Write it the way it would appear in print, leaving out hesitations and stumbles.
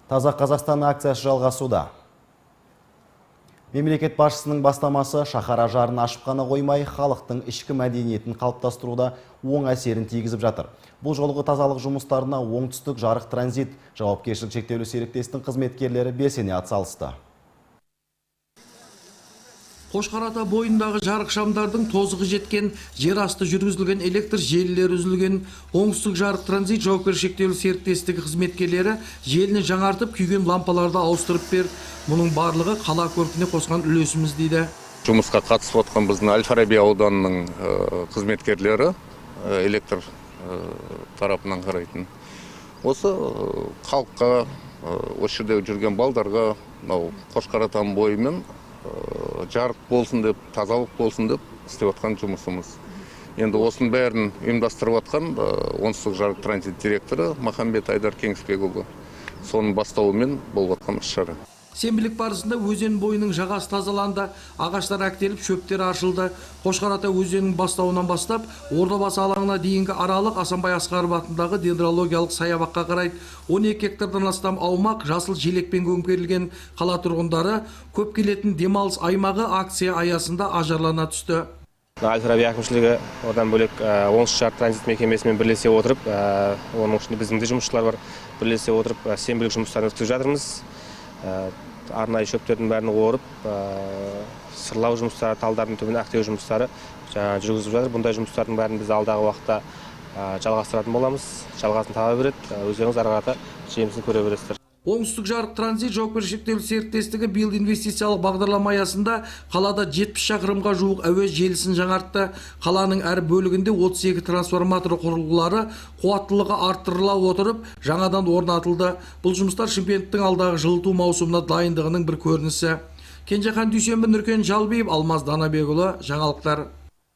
Таза Қазақстан акциясы жалғасуда. Мемлекет басшысының бастамасы шаһар ажарын ашып қана қоймай, халықтың ішкі мәдениетін қалыптастыруда оң әсерін тигізіп жатыр. Бұл жолғы тазалық жұмыстарына Оңтүстік Жарық Транзит жауапкершілігі шектеулі серіктестің қызметкерлері белсене атсалысты. Қошқарата бойындағы жарық шамдардың тозығы жеткен, жер асты жүргізілген электр желілері үзілген. Оңтүстік Жарық Транзит жауапкершілігі шектеулі серіктестігі қызметкерлері желіні жаңартып, күйген лампаларды ауыстырып берді. Мұның барлығы қала көркіне қосқан үлесіміз дейді. Жұмысқа қатысып отқан біздің Әл-Фараби ауданының қызметкерлері электр тарапынан қарайтын. Осы халыққа, осы жерде жүрген балдарға Қошқаратаның бойымен жарық болсын деп, тазалық болсын деп істеп отқан жұмысымыз. Енді осының бәрін ұйымдастырып отқан Оңтүстік Жарық Транзит директоры Махамбет Айдар Кеңесбекұлы. Соның бастауымен болып отқан іс-шара. Сенбілік барысында өзен бойының жағасы тазаланды, ағаштар әктеліп, шөптер ашылды. Қошқарата өзенінің бастауынан бастап, Ордабасы алаңына дейінгі аралық Асанбай Асқаров атындағы дендрологиялық саябаққа қарайды. 12 гектардан астам аумақ жасыл желекпен көмкерілген. Қала тұрғындары көп келетін демалыс аймағы акция аясында ажарлана түсті. Әл-Фараби әкімшілігі, одан бөлек Оңтүстік Жарық Транзит мекемесімен бірлесе отырып, оның ішінде біздің де жұмысшылар бар, бірлесе отырып сенбілік жұмыстарын өткізіп жатырмыз. Арнайы шөптердің бәрін орып, сырлау жұмыстары, талдардың түбін әктеу жұмыстары жүргізіп жатыр. Бұндай жұмыстардың бәрін біз алдағы уақытта жалғастыратын боламыз. Жалғасын таба береді, өздеріңіз ары қарата жемісін көре бересіздер. Оңтүстік Жарық Транзит жауапкершілігі шектеулі серіктестігі биыл инвестициялық бағдарлама аясында қалада 70 шақырымға жуық әуе желісін жаңартты. Қаланың әр бөлігінде 32 трансформатор құрылғылары қуаттылығы арттырыла отырып, жаңадан орнатылды. Бұл жұмыстар Шымкенттің алдағы жылыту маусымына дайындығының бір көрінісі. Кенжехан Дүйсенбі, Нұркен Жалбиев, Алмаз Данабекұлы, жаңалықтар.